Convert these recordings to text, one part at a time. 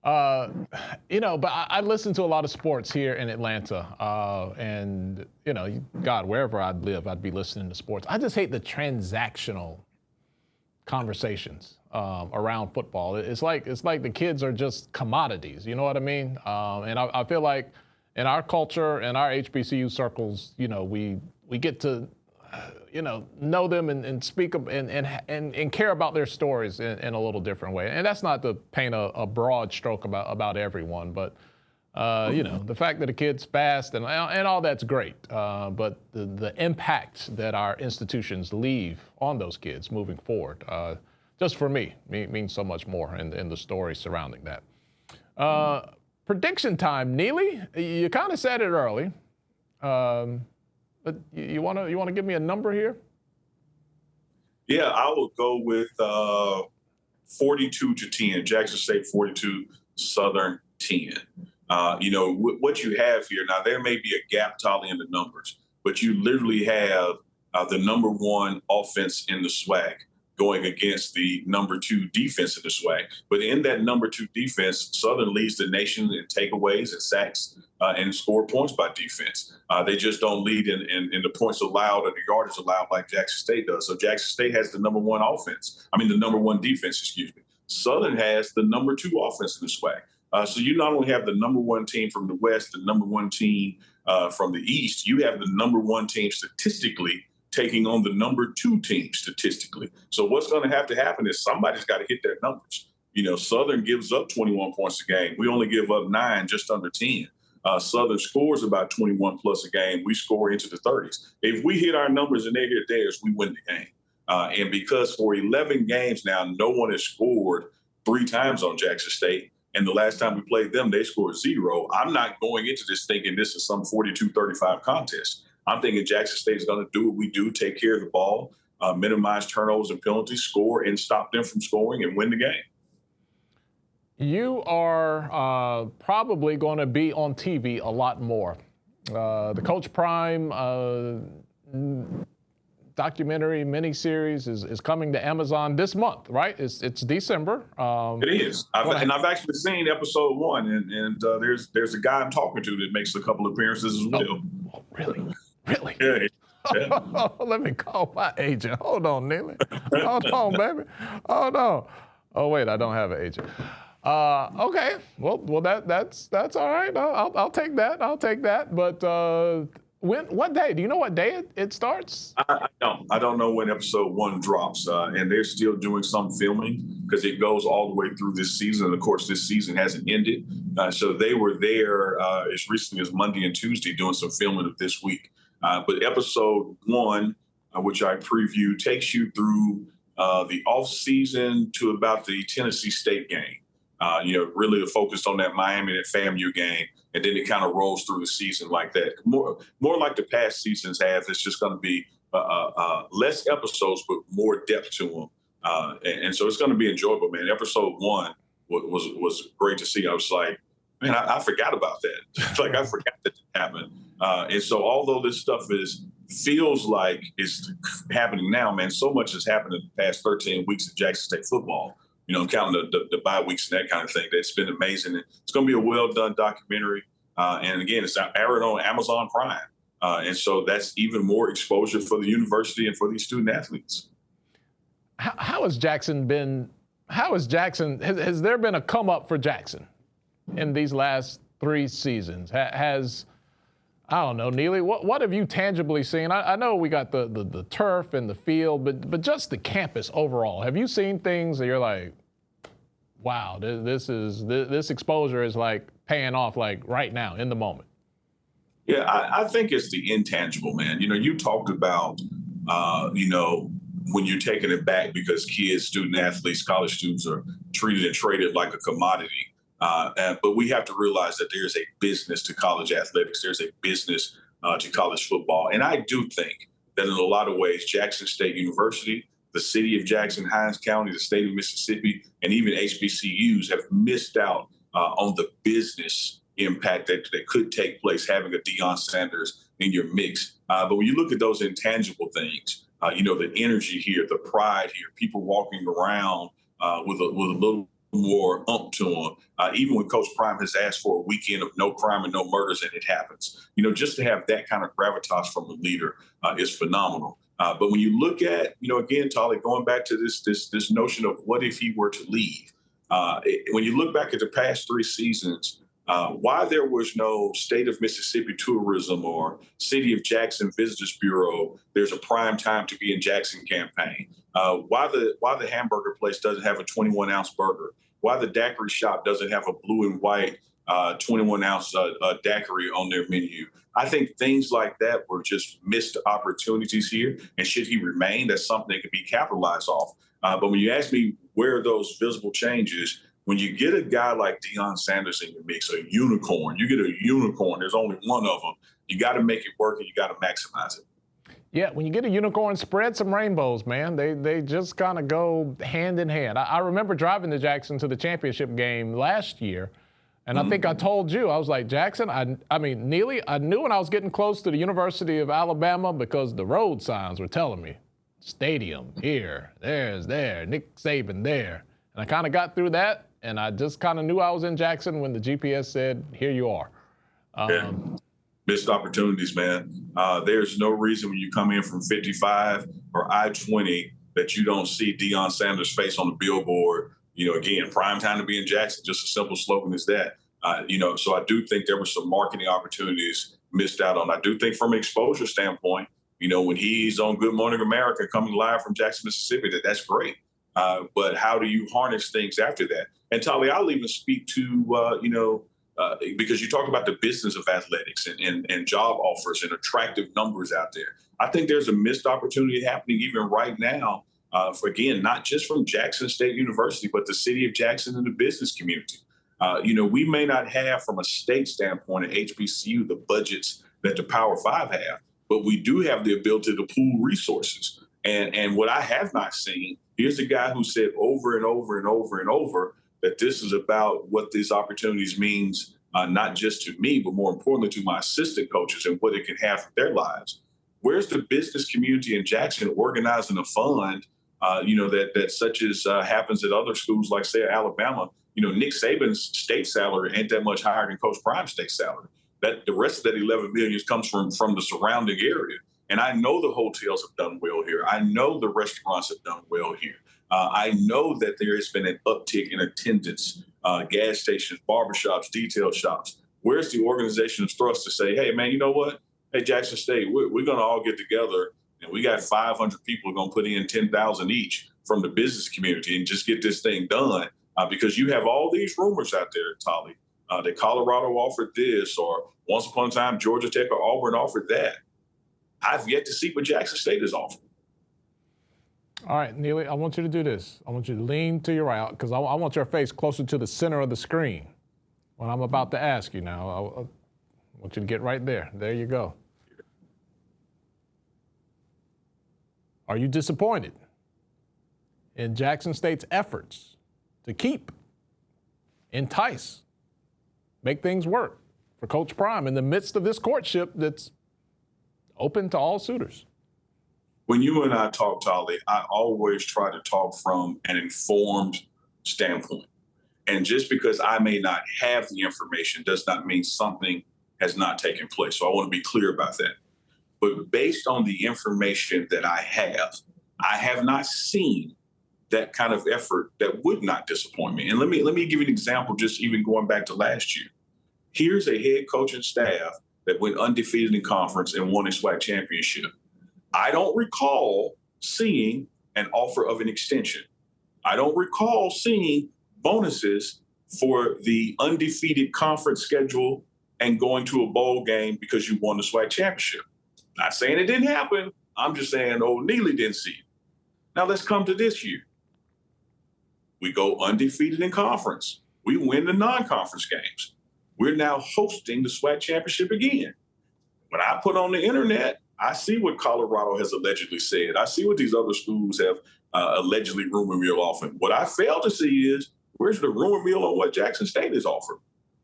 Uh, but I listen to a lot of sports here in Atlanta, and God, wherever I'd live, I'd be listening to sports. I just hate the transactional conversations around football. It's like the kids are just commodities. You know what I mean? And I feel like in our culture, in our HBCU circles, we get to know them and speak and care about their stories in a little different way. And that's not to paint a broad stroke about everyone, but the fact that the kid's fast and all that's great. But the impact that our institutions leave on those kids moving forward, just for me, means so much more in the story surrounding that. Prediction time, Neely. You kind of said it early. But you want to give me a number here? Yeah, I will go with 42-10. Jackson State 42, Southern 10. What you have here now, there may be a gap tally in the numbers, but you literally have the number one offense in the SWAC going against the number two defense in the SWAC. But in that number two defense, Southern leads the nation in takeaways and sacks and score points by defense. They just don't lead in the points allowed or the yardage allowed like Jackson State does. So Jackson State has the number one the number one defense, excuse me. Southern has the number two offense in the SWAC. So you not only have the number one team from the West, the number one team from the East, you have the number one team statistically taking on the number two team statistically. So what's going to have to happen is somebody's got to hit their numbers. Southern gives up 21 points a game. We only give up 9, just under 10. Southern scores about 21 plus a game. We score into the 30s. If we hit our numbers and they hit theirs, we win the game. And because for 11 games now, no one has scored 3 times on Jackson State, and the last time we played them, they scored 0. I'm not going into this thinking this is some 42-35 contest. I'm thinking Jackson State is going to do what we do, take care of the ball, minimize turnovers and penalties, score and stop them from scoring and win the game. You are probably going to be on TV a lot more. The Coach Prime documentary miniseries is coming to Amazon this month, right? It's December. It is. I've actually seen episode 1, and there's a guy I'm talking to that makes a couple appearances as well. Oh, really? Really? Yeah. Let me call my agent. Hold on, Neely. Hold on, baby. Hold on. Oh, wait, I don't have an agent. Okay. Well, that's all right. I'll take that. I'll take that. But what day? Do you know what day it starts? I don't. I don't know when episode 1 drops, and they're still doing some filming because it goes all the way through this season. And of course, this season hasn't ended, so they were there as recently as Monday and Tuesday doing some filming of this week. But episode 1, which I preview, takes you through the off season to about the Tennessee State game. Really focused on that Miami and FAMU game, and then it kind of rolls through the season like that. More like the past seasons have. It's just going to be less episodes, but more depth to them, and so it's going to be enjoyable, man. Episode 1 was great to see. I was like, man, I forgot about that. Like I forgot that happened. And so although this stuff feels like it's happening now, man, so much has happened in the past 13 weeks of Jackson State football. Counting the bye weeks and that kind of thing. That's been amazing. And it's going to be a well-done documentary. And again, it's airing on Amazon Prime. And so that's even more exposure for the university and for these student athletes. How has Jackson been? Has there been a come up for Jackson in these last 3 seasons? I don't know, Neely, what have you tangibly seen? I know we got the turf and the field, but just the campus overall. Have you seen things that you're like, wow, this exposure is like paying off like right now in the moment? Yeah, I think it's the intangible, man. You talked about, when you're taking it back because kids, student athletes, college students are treated and traded like a commodity. But we have to realize that there's a business to college athletics. There's a business to college football. And I do think that in a lot of ways, Jackson State University, the city of Jackson, Hinds County, the state of Mississippi, and even HBCUs have missed out on the business impact that could take place having a Deion Sanders in your mix. But when you look at those intangible things, the energy here, the pride here, people walking around with a little more to him. Even when Coach Prime has asked for a weekend of no crime and no murders, and it happens. Just to have that kind of gravitas from a leader is phenomenal. But when you look at, again, Tolly, going back to this notion of what if he were to leave, when you look back at the past 3 seasons, why there was no State of Mississippi tourism or City of Jackson Visitors Bureau, there's a prime time to be in Jackson campaign. Why the hamburger place doesn't have a 21-ounce burger. Why the daiquiri shop doesn't have a blue and white 21-ounce daiquiri on their menu. I think things like that were just missed opportunities here. And should he remain, that's something that could be capitalized off. But when you ask me where are those visible changes, when you get a guy like Deion Sanders in your mix, a unicorn, you get a unicorn, there's only one of them. You got to make it work and you got to maximize it. Yeah, when you get a unicorn, spread some rainbows, man. They just kind of go hand in hand. I remember driving to Jackson to the championship game last year, and I think I told you, I was like, Jackson, I mean, Neely, I knew when I was getting close to the University of Alabama because the road signs were telling me, stadium here, there's there, Nick Saban there. And I kind of got through that. And I just kind of knew I was in Jackson when the GPS said, here you are. Yeah. Missed opportunities, man. There's no reason when you come in from 55 or I-20 that you don't see Deion Sanders' face on the billboard. Again, prime time to be in Jackson, just a simple slogan as that. So I do think there were some marketing opportunities missed out on. I do think from an exposure standpoint, when he's on Good Morning America coming live from Jackson, Mississippi, that's great. But how do you harness things after that? And Tolly, I'll even speak to, because you talk about the business of athletics and job offers and attractive numbers out there. I think there's a missed opportunity happening even right now for, again, not just from Jackson State University, but the city of Jackson and the business community. We may not have from a state standpoint at HBCU the budgets that the Power Five have, but we do have the ability to pool resources. And what I have not seen, here's a guy who said over and over and over and over that this is about what these opportunities means, not just to me, but more importantly to my assistant coaches and what it can have for their lives. Where's the business community in Jackson organizing a fund, that such as happens at other schools like, say, Alabama? Nick Saban's state salary ain't that much higher than Coach Prime's state salary. That the rest of that $11 million comes from the surrounding area. And I know the hotels have done well here. I know the restaurants have done well here. I know that there has been an uptick in attendance, gas stations, barbershops, detail shops. Where's the organization's thrust to say, hey, man, you know what? Hey, Jackson State, we're going to all get together, and we got 500 people going to put in 10,000 each from the business community and just get this thing done, because you have all these rumors out there, Tolly, that Colorado offered this, or once upon a time Georgia Tech or Auburn offered that. I've yet to see what Jackson State is offering. All right, Neely, I want you to do this. I want you to lean to your right, because I want your face closer to the center of the screen when I'm about to ask you now. I want you to get right there. There you go. Are you disappointed in Jackson State's efforts to keep, entice, make things work for Coach Prime in the midst of this courtship that's open to all suitors? When you and I talk, Tolly, I always try to talk from an informed standpoint. And just because I may not have the information does not mean something has not taken place. So I want to be clear about that. But based on the information that I have not seen that kind of effort that would not disappoint me. And let me give you an example, just even going back to last year. Here's a head coach and staff that went undefeated in conference and won a SWAC championship. I don't recall seeing an offer of an extension. I don't recall seeing bonuses for the undefeated conference schedule and going to a bowl game because you won the SWAC championship. Not saying it didn't happen. I'm just saying old Neely didn't see it. Now let's come to this year. We go undefeated in conference. We win the non-conference games. We're now hosting the SWAC championship again. When I put on the internet, I see what Colorado has allegedly said. I see what these other schools have allegedly rumor mill offering. What I fail to see is where's the rumor mill on what Jackson State is offering.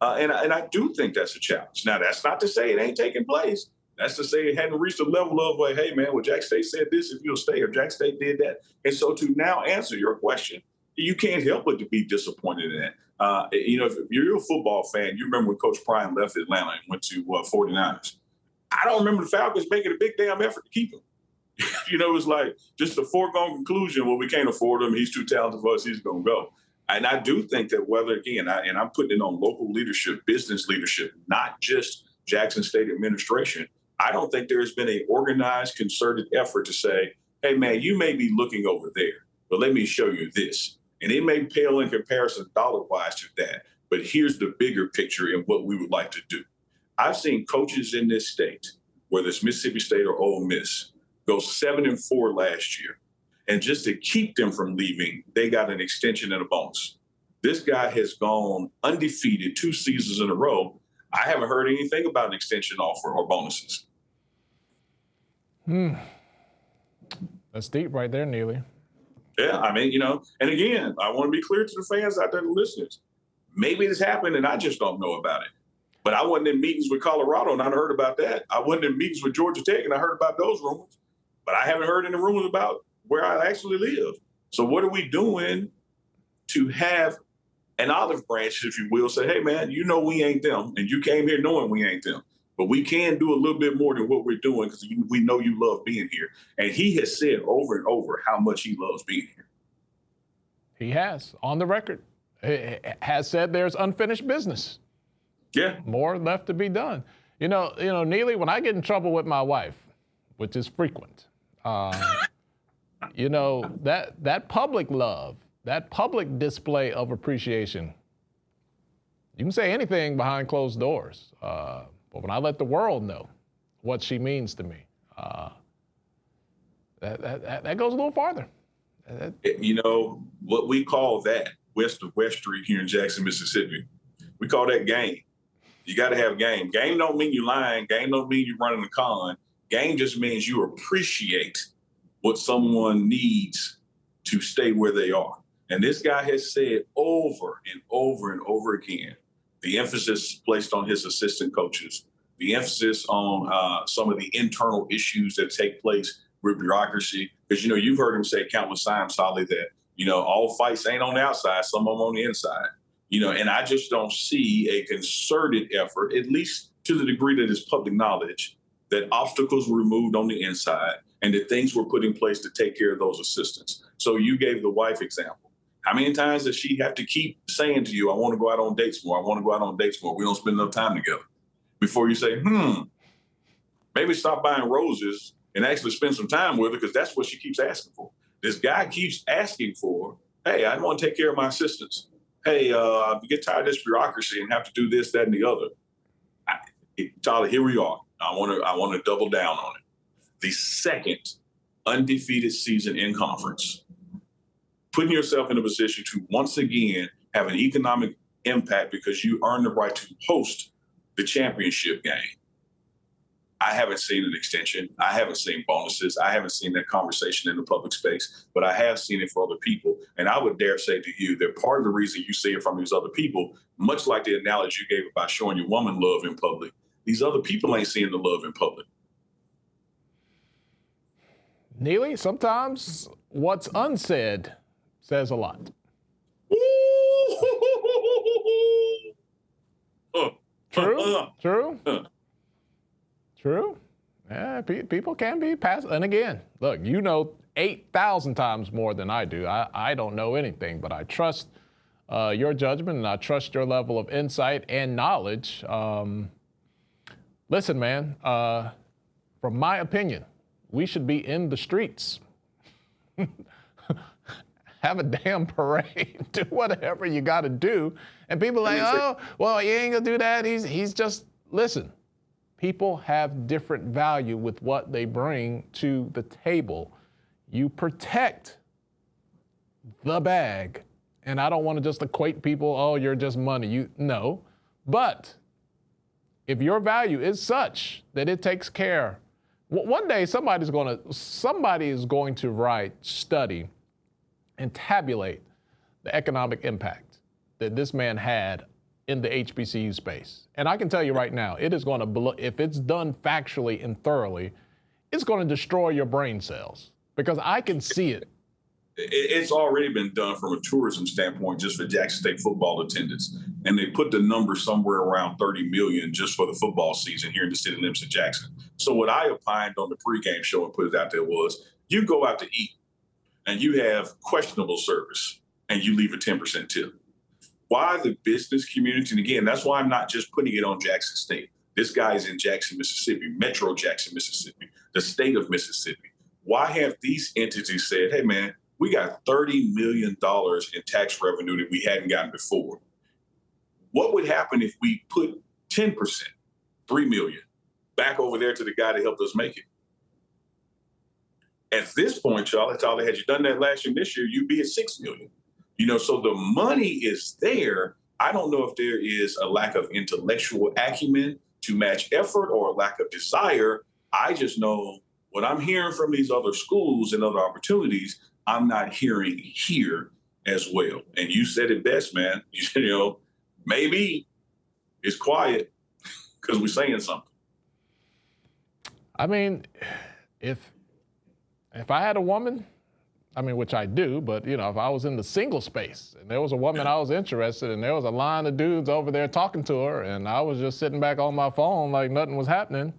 And I do think that's a challenge. Now, that's not to say it ain't taking place. That's to say it hadn't reached a level of, like, hey, man, well, Jackson State said this if you'll stay, or Jackson State did that. And so to now answer your question, you can't help but to be disappointed in that. If you're a football fan, you remember when Coach Prime left Atlanta and went to 49ers. I don't remember the Falcons making a big damn effort to keep him. It was like just a foregone conclusion. Well, we can't afford him. He's too talented for us. He's going to go. And I do think that I'm putting it on local leadership, business leadership, not just Jackson State administration. I don't think there's been an organized, concerted effort to say, hey, man, you may be looking over there, but let me show you this. And it may pale in comparison dollar-wise to that, but here's the bigger picture and what we would like to do. I've seen coaches in this state, whether it's Mississippi State or Ole Miss, go 7-4 last year. And just to keep them from leaving, they got an extension and a bonus. This guy has gone undefeated 2 seasons in a row. I haven't heard anything about an extension offer or bonuses. That's deep right there, Neely. Yeah, and again, I want to be clear to the fans out there, the listeners. Maybe this happened and I just don't know about it. But I wasn't in meetings with Colorado and I heard about that. I wasn't in meetings with Georgia Tech and I heard about those rumors. But I haven't heard any rumors about where I actually live. So what are we doing to have an olive branch, if you will, say, hey, man, we ain't them. And you came here knowing we ain't them. But we can do a little bit more than what we're doing because we know you love being here. And he has said over and over how much he loves being here. He has, on the record, has said there's unfinished business. Yeah. More left to be done. Neely, when I get in trouble with my wife, which is frequent, that public love, that public display of appreciation, you can say anything behind closed doors. But when I let the world know what she means to me, that goes a little farther. What we call that, west of West Street here in Jackson, Mississippi, we call that game. You got to have game. Game don't mean you lying. Game don't mean you running a con. Game just means you appreciate what someone needs to stay where they are. And this guy has said over and over and over again, the emphasis placed on his assistant coaches, the emphasis on some of the internal issues that take place with bureaucracy. Because, you've heard him say countless times, Solly, that, all fights ain't on the outside, some of them on the inside. And I just don't see a concerted effort, at least to the degree that is public knowledge, that obstacles were removed on the inside and that things were put in place to take care of those assistants. So you gave the wife example. How many times does she have to keep saying to you, I want to go out on dates more, I want to go out on dates more, we don't spend enough time together, before you say, maybe stop buying roses and actually spend some time with her, because that's what she keeps asking for. This guy keeps asking for, hey, I want to take care of my assistants. Hey, get tired of this bureaucracy and have to do this, that, and the other. Tyler, here we are. I want to double down on it. The second undefeated season in conference, putting yourself in a position to once again have an economic impact because you earned the right to host the championship game. I haven't seen an extension. I haven't seen bonuses. I haven't seen that conversation in the public space, but I have seen it for other people. And I would dare say to you that part of the reason you see it from these other people, much like the analogy you gave about showing your woman love in public, these other people ain't seeing the love in public. Neely, sometimes what's unsaid says a lot. True. True. Yeah, people can be passive. And again, look, 8,000 times more than I do. I don't know anything, but I trust your judgment and I trust your level of insight and knowledge. Listen, man, from my opinion, we should be in the streets. Have a damn parade, do whatever you got to do. And people are like, oh, well, you ain't going to do that. He's just, listen, people have different value with what they bring to the table. You protect the bag. And I don't want to just equate people, oh, you're just money. No. But if your value is such that it takes care, one day somebody is going to write, study, and tabulate the economic impact that this man had in the HBCU space. And I can tell you right now, it is going to, if it's done factually and thoroughly, it's going to destroy your brain cells, because I can see it. it's already been done from a tourism standpoint just for Jackson State football attendance. And they put the number somewhere around 30 million just for the football season here in the city limits of Jackson. So what I opined on the pregame show and put it out there was, you go out to eat and you have questionable service and you leave a 10% tip. Why the business community? And again, that's why I'm not just putting it on Jackson State. This guy is in Jackson, Mississippi, Metro Jackson, Mississippi, the state of Mississippi. Why have these entities said, hey, man, we got $30 million in tax revenue that we hadn't gotten before? What would happen if we put 10%, $3 million, back over there to the guy that helped us make it? At this point, Charlie, had you done that last year, this year, you'd be at $6 million. So the money is there. I don't know if there is a lack of intellectual acumen to match effort or a lack of desire. I just know what I'm hearing from these other schools and other opportunities, I'm not hearing here as well. And you said it best, man. Maybe it's quiet because we're saying something. I mean, if I had a woman, which I do, but if I was in the single space and there was a woman I was interested in, there was a line of dudes over there talking to her, and I was just sitting back on my phone like nothing was happening,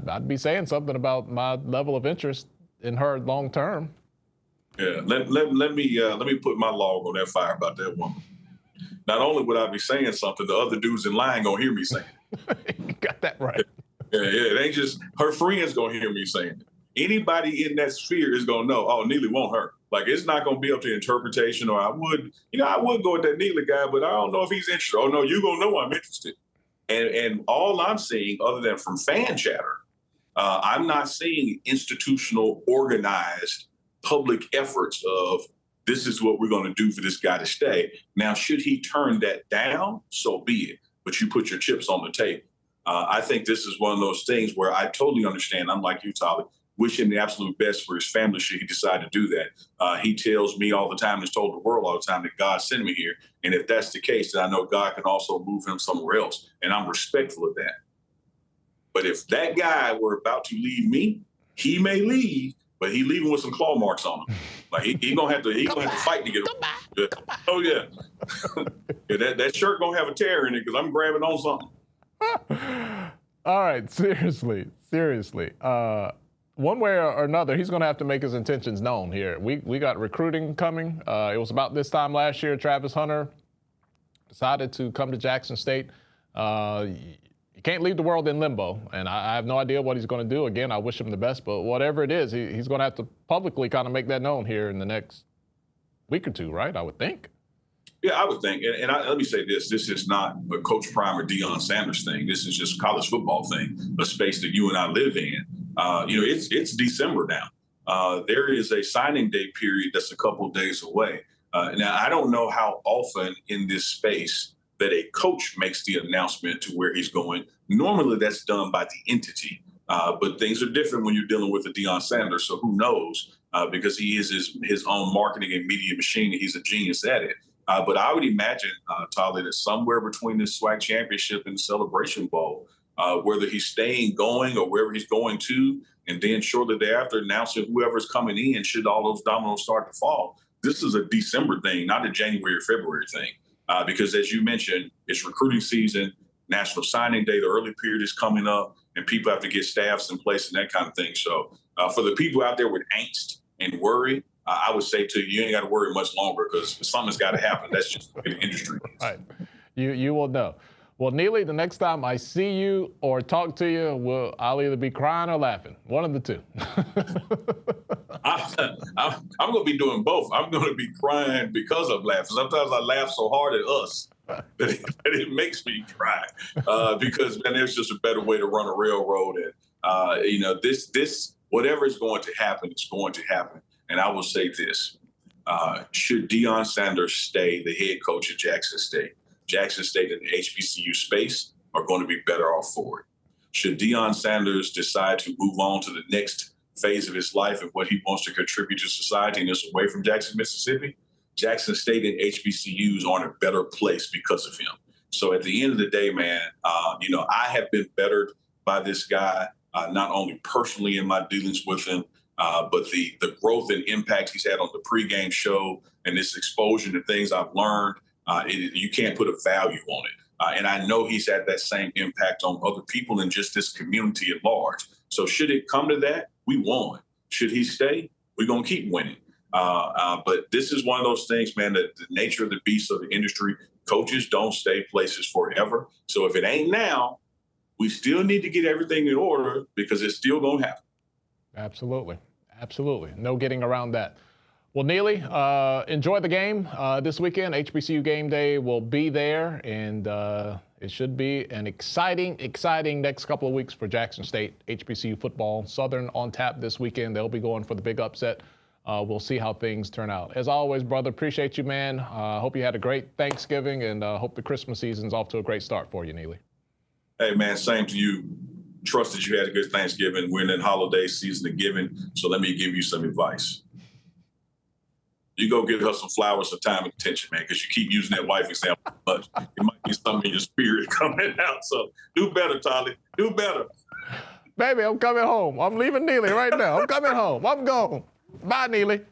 I'd be saying something about my level of interest in her long term. Yeah, let me put my log on that fire about that woman. Not only would I be saying something, the other dudes in line gonna hear me saying it. You got that right. Yeah, it ain't just her friends gonna hear me saying it. Anybody in that sphere is gonna know, oh, Neely want her. Like, it's not gonna be up to interpretation, or I would go with that Neely guy, but I don't know if he's interested. Oh no, you gonna know I'm interested. And all I'm seeing, other than from fan chatter, I'm not seeing institutional, organized, public efforts of this is what we're going to do for this guy to stay. Now, should he turn that down, so be it. But you put your chips on the table. I think this is one of those things where I totally understand. I'm like you, Tyler, wish him the absolute best for his family should he decide to do that. He tells me all the time, has told the world all the time, that God sent me here. And if that's the case, then I know God can also move him somewhere else. And I'm respectful of that. But if that guy were about to leave me, he may leave, but he leaving with some claw marks on him. Like he gonna have to fight to get him. Yeah. Oh yeah, yeah. That shirt gonna have a tear in it because I'm grabbing on something. All right, seriously. One way or another, he's gonna have to make his intentions known here. We got recruiting coming. It was about this time last year, Travis Hunter decided to come to Jackson State. You can't leave the world in limbo, and I have no idea what he's going to do. Again, I wish him the best, but whatever it is, he's going to have to publicly kind of make that known here in the next week or two, right? I would think. Yeah, I would think. And let me say this. This is not a Coach Prime or Deion Sanders thing. This is just college football thing, a space that you and I live in. It's December now. There is a signing day period that's a couple of days away. Now, I don't know how often in this space that a coach makes the announcement to where he's going. Normally, that's done by the entity. But things are different when you're dealing with a Deion Sanders. So who knows? Because he is his own marketing and media machine, and he's a genius at it. But I would imagine, Tyler, that somewhere between this SWAC championship and the Celebration Bowl, whether he's staying going or wherever he's going to, and then shortly thereafter announcing whoever's coming in, should all those dominoes start to fall. This is a December thing, not a January or February thing. Because as you mentioned, it's recruiting season, National Signing Day, the early period is coming up, and people have to get staffs in place and that kind of thing. So for the people out there with angst and worry, I would say to you ain't got to worry much longer because something's got to happen. That's just the way the industry is. Right. You will know. Well, Neely, the next time I see you or talk to you, I'll either be crying or laughing. One of the two. I'm going to be doing both. I'm going to be crying because of laughing. Sometimes I laugh so hard at us that it makes me cry because, man, there's just a better way to run a railroad. And, this whatever is going to happen, it's going to happen. And I will say this. Should Deion Sanders stay the head coach at Jackson State and the HBCU space are going to be better off for it. Should Deion Sanders decide to move on to the next phase of his life and what he wants to contribute to society and is away from Jackson, Mississippi, Jackson State and HBCUs are in a better place because of him. So at the end of the day, man, I have been bettered by this guy, not only personally in my dealings with him, But the growth and impact he's had on the pregame show and this exposure to things I've learned, you can't put a value on it. And I know he's had that same impact on other people and just this community at large. So should it come to that, we won. Should he stay, we're going to keep winning. But this is one of those things, man, that the nature of the beast of the industry, coaches don't stay places forever. So if it ain't now, we still need to get everything in order because it's still going to happen. Absolutely. Absolutely. No getting around that. Well, Neely, enjoy the game this weekend. HBCU game day will be there, and it should be an exciting next couple of weeks for Jackson State HBCU football. Southern on tap this weekend. They'll be going for the big upset. We'll see how things turn out. As always, brother, appreciate you, man. Hope you had a great Thanksgiving, and hope the Christmas season's off to a great start for you, Neely. Hey, man, same to you. Trust that you had a good Thanksgiving. We're in holiday season of giving, so let me give you some advice. You go give her some flowers, some time and attention, man, because you keep using that wife example much. It might be something in your spirit coming out. So do better, Tolly. Do better. Baby, I'm coming home. I'm leaving Neely right now. I'm coming home. I'm gone. Bye, Neely.